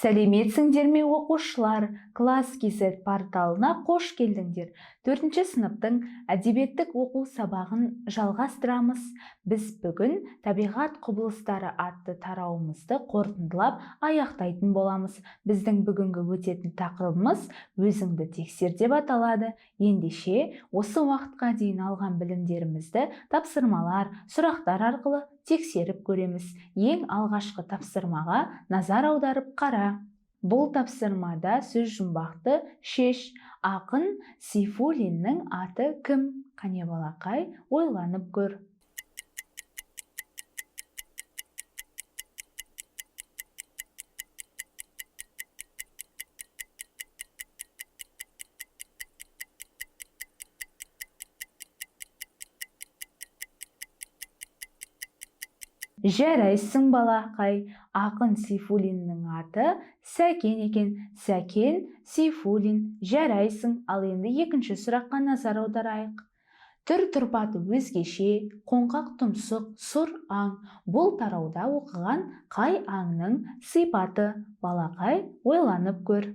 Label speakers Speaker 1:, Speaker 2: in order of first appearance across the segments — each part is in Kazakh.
Speaker 1: Сәлеметсіңдер ме оқушылар, класс KZ порталына қош келдіңдер. 4-ші сыныптың әдебиеттік оқу сабағын жалғастырамыз. Біз бүгін табиғат құбылыстары атты тарауымызды қорытындылап аяқтайтын боламыз. Біздің бүгінгі өтетін тақырыбымыз өзіңді тексер деп аталады. Ендеше осы уақытқа дейін алған білімдерімізді тапсырмалар, сұрақтар арқылы тексеріп көреміз. Ең алғашқы тапсырмаға назар аударып қара. Бұл тапсырмада сөз жұмбақты шеш. Ақын Сейфуллиннің аты кім? Қане балақай, ойланып көр. Жарайсың балақай, ақын Сейфуллиннің аты Сәкен екен. Сәкен, Сейфуллин, жарайсың. Ал енді екінші сұраққа назар аударайық. Түр-тұрпаты өзгеше, қоңқақ тұмсық, сұр аң. Бұл тарауда оқыған қай аңның сипаты? Балақай, ойланып көр.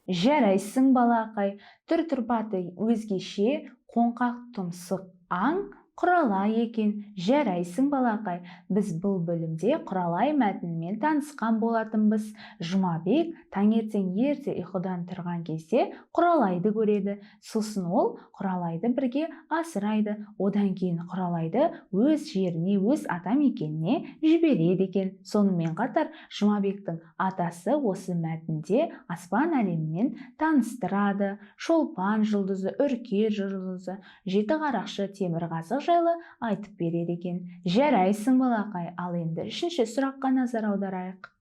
Speaker 1: Жарайсың балақай, түр-тұрпаты өзгеше, қоңқақ тұмсық аң құралай екен. Жарайсың балақай. Біз бұл бөлімде құралай мәтінімен танысқан болатынбыз. Жұмабек таңертең ерте ұйқыдан тұрған кезде құралайды көреді. Сосын ол құралайды бірге асырайды. Одан кейін құралайды өз жеріне, өз ата мекеніне жібереді екен. Сонымен қатар Жұмабектің атасы осы мәтінде аспан әлемімен таныстырады. Шолпан жұлдызы, үркер жұлдызы, жеті қарақшы, темірқазық жайлы айтып береді екен. Жарайсың балақай. Ал енді үшінші сұраққа назар аударайық.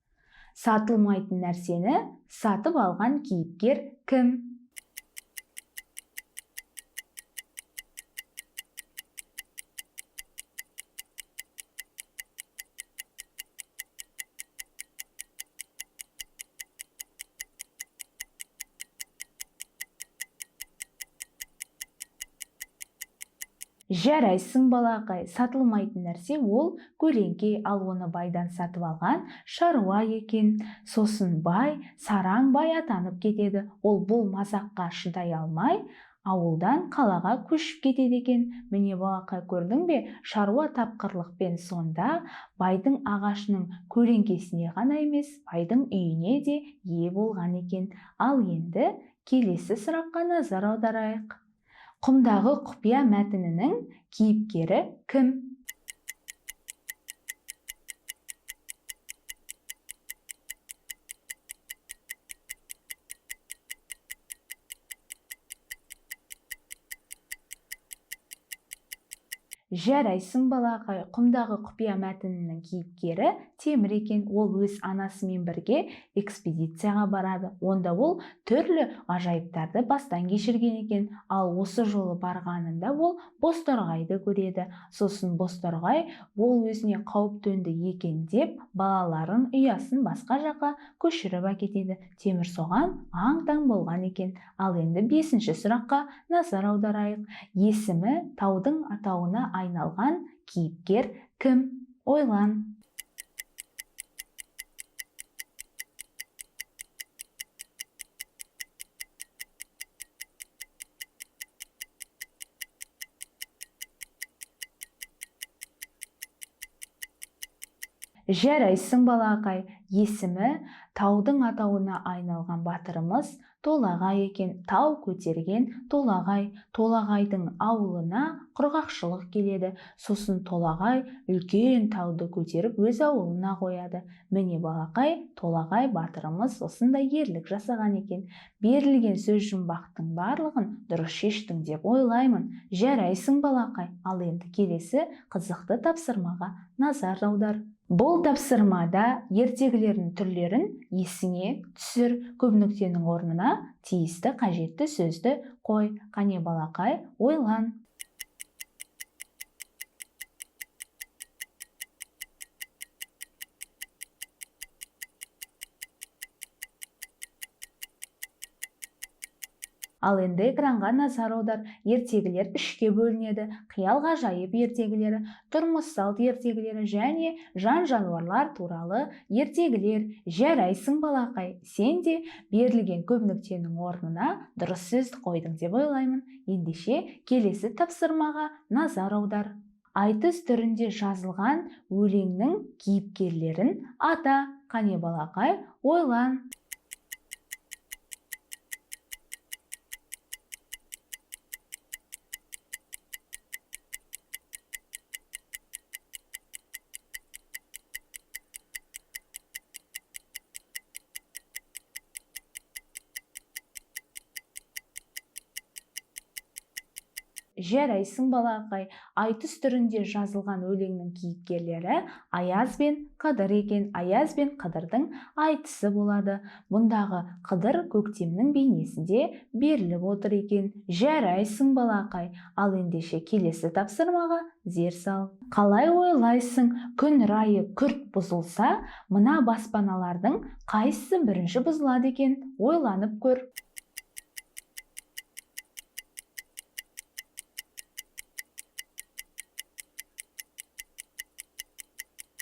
Speaker 1: Сатылмайтын нәрсені сатып алған кейіпкер кім? Жарайсың балақай. Сатылмайтын нәрсе ол көлеңке, ал оны байдан сатып алған шаруа екен. Сосын бай, сараң бай атанып кетеді. Ол бұл мазаққа шыдай алмай, ауылдан қалаға көшіп кетеді екен. Міне балақай, көрдің бе? Шаруа тапқырлықпен сонда байдың ағашының көлеңкесіне ғана емес, байдың үйіне де ие болған екен. Ал енді келесі сұраққа назар аударайық. Құмдағы құпия мәтінінің кейіпкері кім? Жарайсың балақай. Құмдағы құпия мәтінінің кейіпкері Темір екен. Ол өз анасымен бірге экспедицияға барады. Онда ол түрлі ғажайыптарды бастан кешірген екен. Ал осы жолы барғанында ол бозторғайды көреді. Сосын бозторғай ол өзіне қауіп төнді екен деп балаларын ұясын басқа жаққа көшіріп әкетеді. Темір соған аң-таң болған екен. Ал енді бесінші сұраққа назар аударайық. Есімі таудың атауына айналған кейіпкер кім? Ойлан. Жарайсың балақай. Есімі таудың атауына айналған батырымыз Толағай екен. Тау көтерген Толағай. Толағайдың ауылына құрғақшылық келеді. Сосын Толағай үлкен тауды көтеріп өз ауылына қояды. Міне балақай, Толағай батырымыз осындай ерлік жасаған екен. Берілген сөз жұмбақтың барлығын дұрыс шештің деп ойлаймын. Жарайсың балақай. Ал енді келесі қызықты тапсырмаға назар аудар. Бұл тапсырмада ертегілердің түрлерін есіңе түсір. Көп нүктенің орнына тиісті қажетті сөзді қой. Қане балақай, ойлан. Ал енді экранға назар аудар. Ертегілер үшке бөлінеді: қиял ғажайып ертегілері, тұрмыс салт ертегілері және жан-жануарлар туралы ертегілер. Жарайсың балақай, сен де берілген көп нүктенің орнына дұрыс сөзді қойдың деп ойлаймын. Ендеше келесі тапсырмаға назар аудар. Айтыс түрінде жазылған өлеңнің кейіпкерлерін ата. Қане балақай, ойлан. Жарайсың балақай, айтыс түрінде жазылған өлеңнің кейіпкерлері Аяз бен Қыдыр екен. Аяз бен Қыдырдың айтысы болады. Бұндағы Қыдыр көктемнің бейнесінде беріліп отыр екен. Жарайсың балақай. Ал ендеше келесі тапсырмаға зер сал. Қалай ойлайсың, күн райы күрт бұзылса, мына баспаналардың қайсысы бірінші бұзылады екен? Ойланып көр.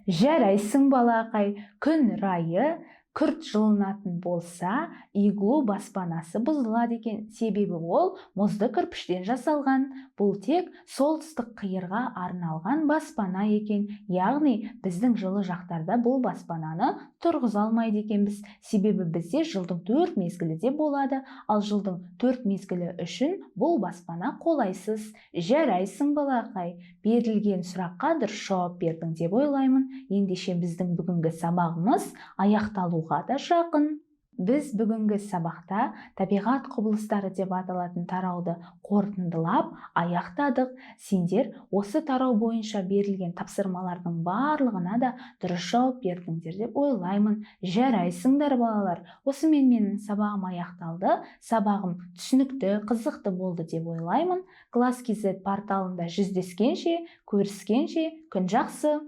Speaker 1: Жарайсың балақай, күн райы күрт жылынатын болса, иглу баспанасы бұзылады екен. Себебі ол мұзды кірпіштен жасалған. Бұл тек солтүстік қиырға арналған баспана екен. Яғни біздің жылы жақтарда бұл баспананы тұрғыза алмайды екенбіз. Себебі бізде жылдың 4 мезгілі де болады, ал жылдың 4 мезгілі үшін бұл баспана қолайсыз. Жарайсың балақай, берілген сұраққа дұрыс жауап бердің деп ойлаймын. Ендеше біздің бүгінгі сабағымыз аяқталуға да жақын. Біз бүгінгі сабақта табиғат құбылыстары деп аталатын тарауды қорытындылап аяқтадық. Сендер осы тарау бойынша берілген тапсырмалардың барлығына да дұрыс жауап бердіңдер деп ойлаймын. Жарайсыңдар балалар. Осымен менің сабағым аяқталды. Сабағым түсінікті, қызықты болды деп ойлаймын. Класс KZ порталында жүздескенше, көріскенше, күн жақсы.